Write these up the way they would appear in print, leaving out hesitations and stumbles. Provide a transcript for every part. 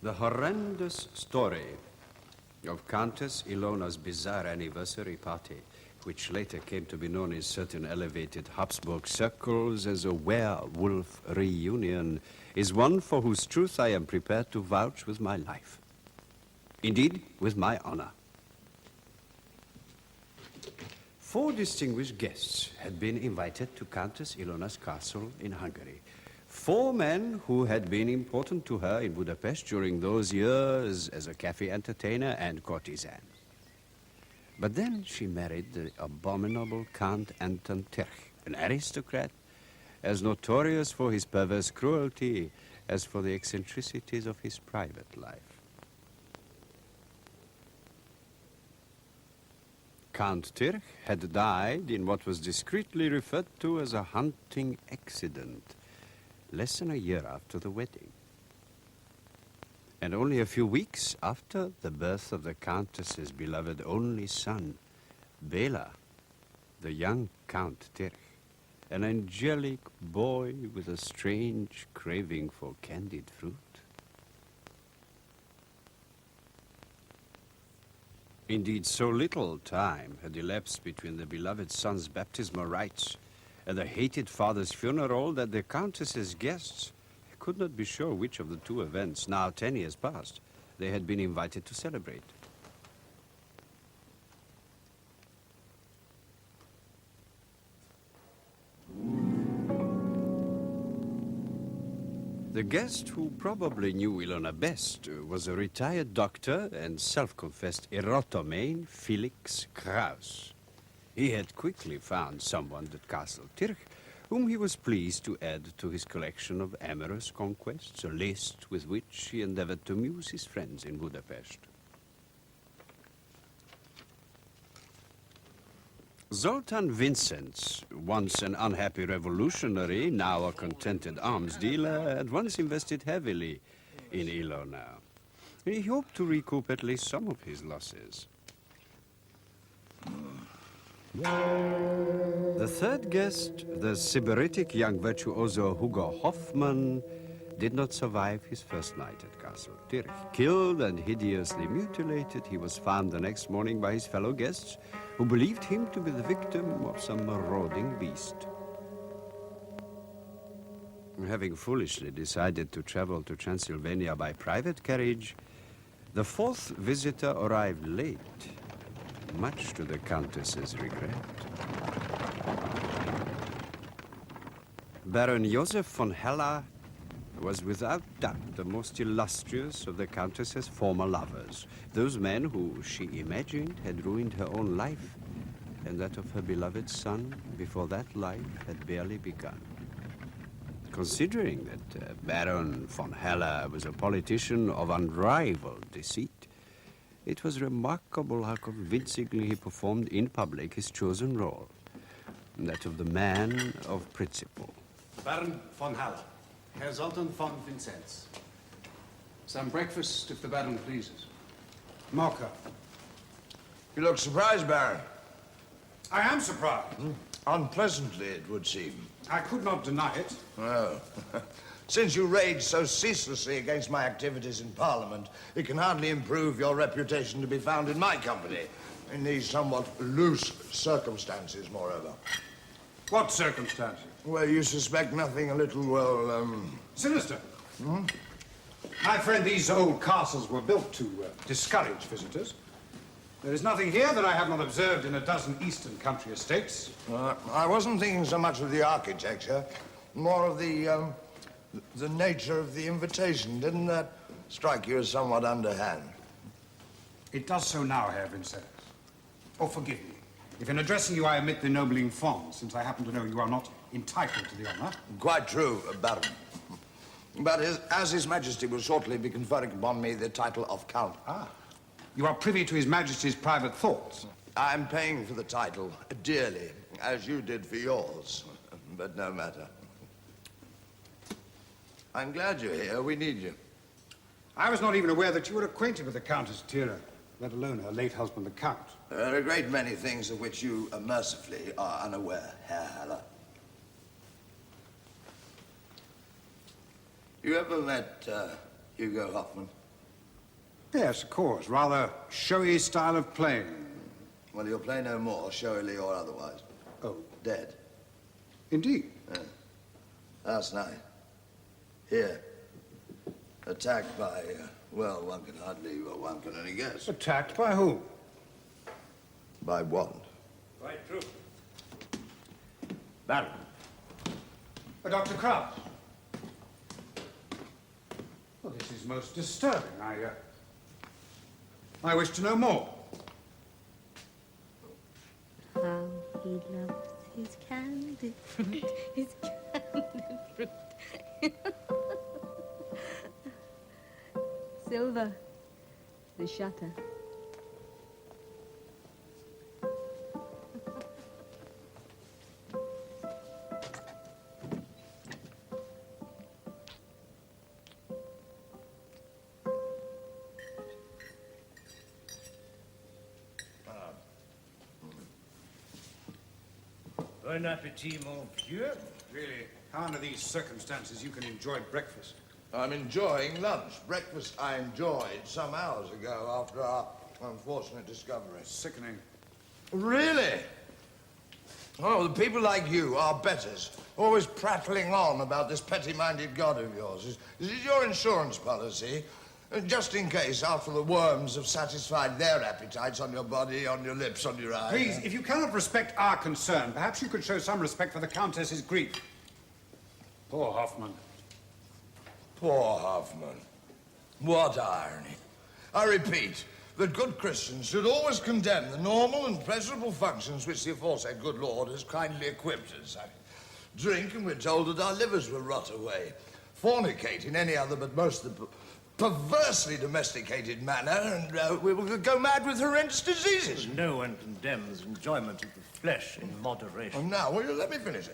The horrendous story of Countess Ilona's bizarre anniversary party, which later came to be known in certain elevated Habsburg circles as a werewolf reunion, is one for whose truth I am prepared to vouch with my life. Indeed, with my honor. 4 distinguished guests had been invited to Countess Ilona's castle in Hungary. 4 men who had been important to her in Budapest during those years as a cafe entertainer and courtesan. But then she married the abominable Count Anton Tirch, an aristocrat as notorious for his perverse cruelty as for the eccentricities of his private life. Count Tirch had died in what was discreetly referred to as a hunting accident, less than a year after the wedding. And only a few weeks after the birth of the Countess's beloved only son, Bela, the young Count Tirch, an angelic boy with a strange craving for candied fruit. Indeed, so little time had elapsed between the beloved son's baptismal rites and the hated father's funeral that the Countess's guests could not be sure which of the 2 events, now 10 years past, they had been invited to celebrate. The guest who probably knew Ilona best was a retired doctor and self-confessed erotomane, Felix Kraus. He had quickly found someone at Castle Tirch whom he was pleased to add to his collection of amorous conquests, a list with which he endeavored to amuse his friends in Budapest. Zoltan Vincents, once an unhappy revolutionary, now a contented arms dealer, had once invested heavily in Ilona. He hoped to recoup at least some of his losses. The 3rd guest, the sybaritic young virtuoso Hugo Hoffmann, did not survive his first night at Castle Tirch. Killed and hideously mutilated, he was found the next morning by his fellow guests, who believed him to be the victim of some marauding beast. Having foolishly decided to travel to Transylvania by private carriage, the 4th visitor arrived late, much to the Countess's regret. Baron Joseph von Heller was without doubt the most illustrious of the Countess's former lovers, those men who, she imagined, had ruined her own life and that of her beloved son before that life had barely begun. Considering that Baron von Heller was a politician of unrivaled deceit, it was remarkable how convincingly he performed in public his chosen role, that of the man of principle. Baron von Haller, Herr Zoltan von Vincenz. Some breakfast, if the Baron pleases. Mocha. You look surprised, Baron. I am surprised. Unpleasantly, it would seem. I could not deny it. Oh. Since you rage so ceaselessly against my activities in Parliament, it can hardly improve your reputation to be found in my company, in these somewhat loose circumstances, moreover. What circumstances? Well, you suspect nothing a little, well, Sinister. My friend, these old castles were built to discourage visitors. There is nothing here that I have not observed in a dozen eastern country estates. I wasn't thinking so much of the architecture, more of the nature of the invitation. Didn't that strike you as somewhat underhand? It does so now, Herr Vincenz. Oh, forgive me, if in addressing you I omit the ennobling font, since I happen to know you are not entitled to the honor. Quite true, Baron. But as His Majesty will shortly be conferring upon me the title of Count. Ah. You are privy to His Majesty's private thoughts. I'm paying for the title dearly, as you did for yours. But no matter. I'm glad you're here. We need you. I was not even aware that you were acquainted with the Countess Tira, let alone her late husband, the Count. There are a great many things of which you, mercifully, are unaware, Herr Haller. You ever met Hugo Hoffmann? Yes, of course. Rather showy style of playing. Well, you'll play no more, showily or otherwise. Oh, Dead. indeed. Last night. Here. Attacked by, well, one can one can only guess. Attacked by whom? By one. Quite true. Baron. Dr. Krauss. Well, this is most disturbing. I wish to know more. How he loves his candy fruit, his candy fruit. Silver, the shutter. Bon appetit, mon vieux. Really, how under these circumstances you can enjoy breakfast? I'm enjoying lunch. Breakfast I enjoyed some hours ago after our unfortunate discovery. Sickening. Really? Oh, the people like you are betters, always prattling on about this petty-minded god of yours. Is it your insurance policy? Just in case, after the worms have satisfied their appetites on your body, on your lips, on your eyes. Please, if you cannot respect our concern, perhaps you could show some respect for the Countess's grief. Poor Hoffman. Poor Hoffman. What irony. I repeat that good Christians should always condemn the normal and pleasurable functions which the aforesaid good Lord has kindly equipped us. Drink, and we're told that our livers will rot away. Fornicate in any other but most of the perversely domesticated manner, and we will go mad with horrendous diseases. No one condemns enjoyment of the flesh in moderation. And now, will you let me finish?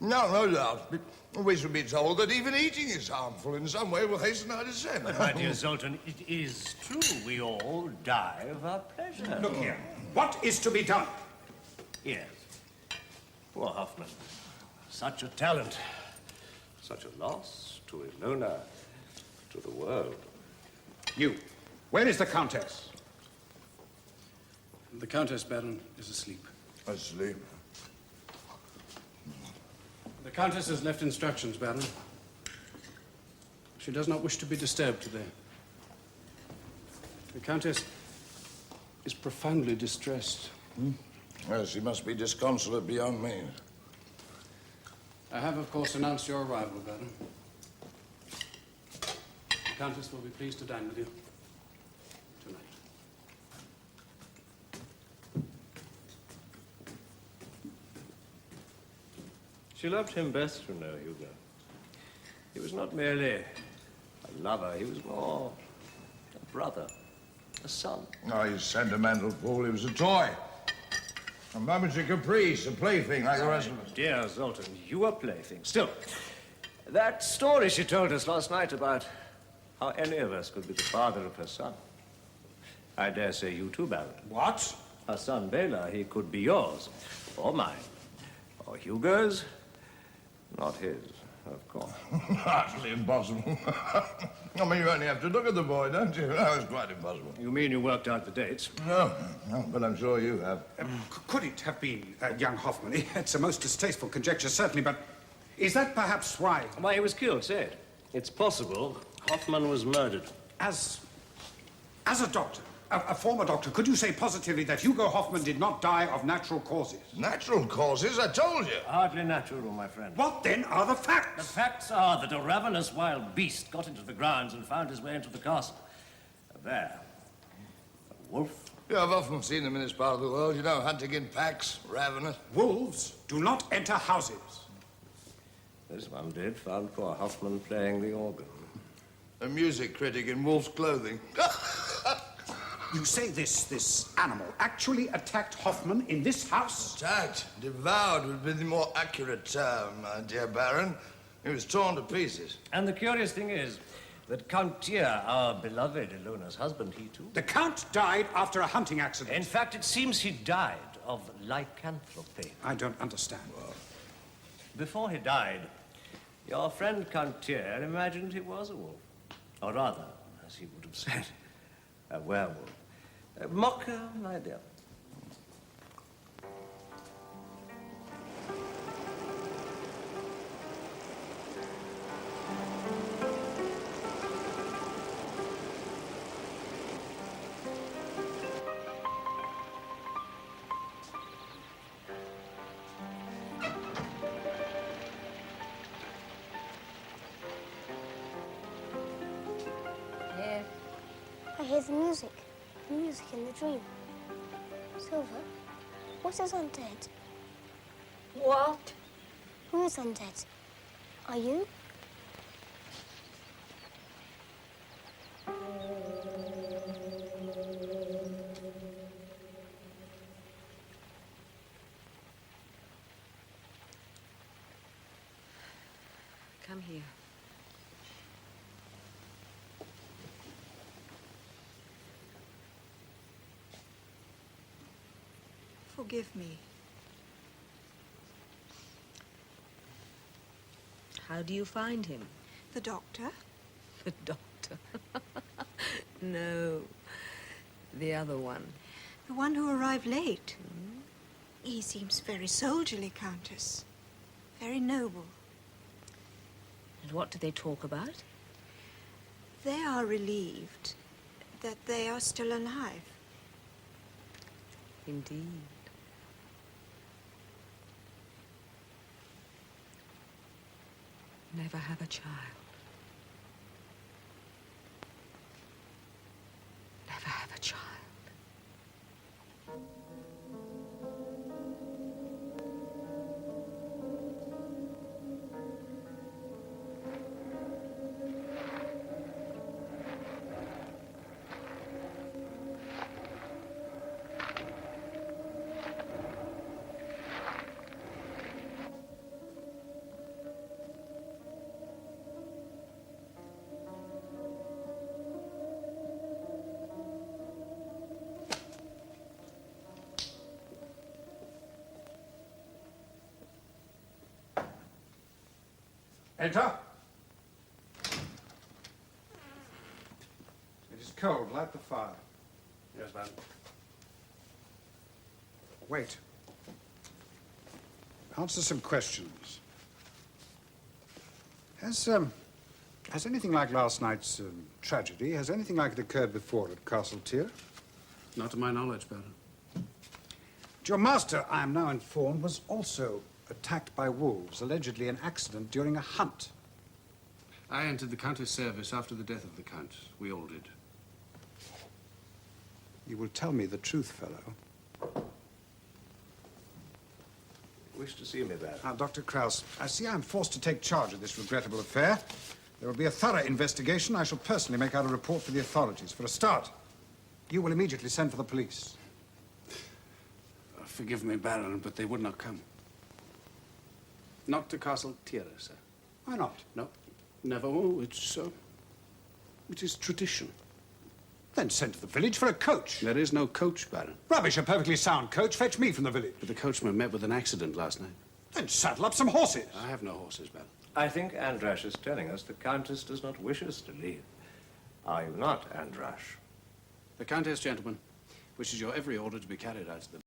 No, no doubt. We should be told that even eating is harmful in some way will hasten our descent. But, my dear Zoltan, it is true. We all die of our pleasure. Look here. What is to be done? Yes. Poor Hoffman. Such a talent. Such a loss to Ilona, to the world. You. Where is the Countess? The Countess, Baron, is asleep. Asleep. The Countess has left instructions, Baron. She does not wish to be disturbed today. The Countess is profoundly distressed. Yes, she must be disconsolate beyond me. I have, of course, announced your arrival, Baron. The Countess will be pleased to dine with you tonight. She loved him best, you know, Hugo. He was not merely a lover, he was more a brother, a son. Oh, he's sentimental, fool. He was a toy. A momentary caprice, a plaything like the rest of us. Dear Zoltan, you are plaything. Still, that story she told us last night about how any of us could be the father of her son. I dare say you too, Baron. What? Her son, Bela, he could be yours, or mine, or Hugo's, not his, of course. Utterly impossible. I mean, you only have to look at the boy, don't you? No, it's quite impossible. You mean you worked out the dates? No, but I'm sure you have. Could it have been young Hoffman? It's a most distasteful conjecture, certainly, but is that perhaps why? Why he was killed, say it. It's possible Hoffman was murdered. As a doctor, a former doctor, could you say positively that Hugo Hoffman did not die of natural causes? Natural causes, I told you. Hardly natural, my friend. What then are the The facts? facts are that a ravenous wild beast got into the grounds and found his way into the castle. A bear. A wolf. Yeah, I've often seen them in this part of the world, you know, hunting in packs, ravenous. Wolves do not enter houses. This one did, found poor Hoffman playing the organ. A music critic in wolf's clothing. You say this animal actually attacked Hoffman in this house? Attacked, devoured would be the more accurate term, my dear Baron. He was torn to pieces. And the curious thing is that Count Tyr, our beloved Ilona's husband, he too. The Count died after a hunting accident. In fact, it seems he died of lycanthropy. I don't understand. Before he died, your friend Count Tyr imagined he was a wolf. Or rather, as he would have said, A werewolf. Mock her, my dear. Yes. I hear the music. The music in the dream. Silver, what is undead? What? Who is undead? Are you? Come here. Forgive me. How do you find him? The doctor? The doctor. No, the other one. The one who arrived late. He seems very soldierly, Countess. Very noble. And what do they talk about? They are relieved that they are still alive. Indeed. Never have a child. Never have a child. Enter. It is cold. Light the fire. Yes, madam. Wait. Answer some questions. Has anything like last night's tragedy, has anything like it occurred before at Castle Tyr? Not to my knowledge, Baron. Your master, I am now informed, was also attacked by wolves, allegedly an accident during a hunt. I entered the Countess' service after the death of the Count. We all did. You will tell me the truth, fellow. Wish to see me, Baron? Now, Dr. Kraus, I see I'm forced to take charge of this regrettable affair. There will be a thorough investigation. I shall personally make out a report for the authorities. For a start, you will immediately send for the police. Forgive me, Baron, but they would not come. Not to Castle Tyr, sir. Why not? No, never. Oh, it is tradition. Then send to the village for a coach. There is no coach, Baron. Rubbish, a perfectly sound coach. Fetch me from the village. But the coachman met with an accident last night. Then saddle up some horses. I have no horses, Baron. I think Andrash is telling us the Countess does not wish us to leave. Are you not, Andrash? The Countess, gentlemen, wishes your every order to be carried out to the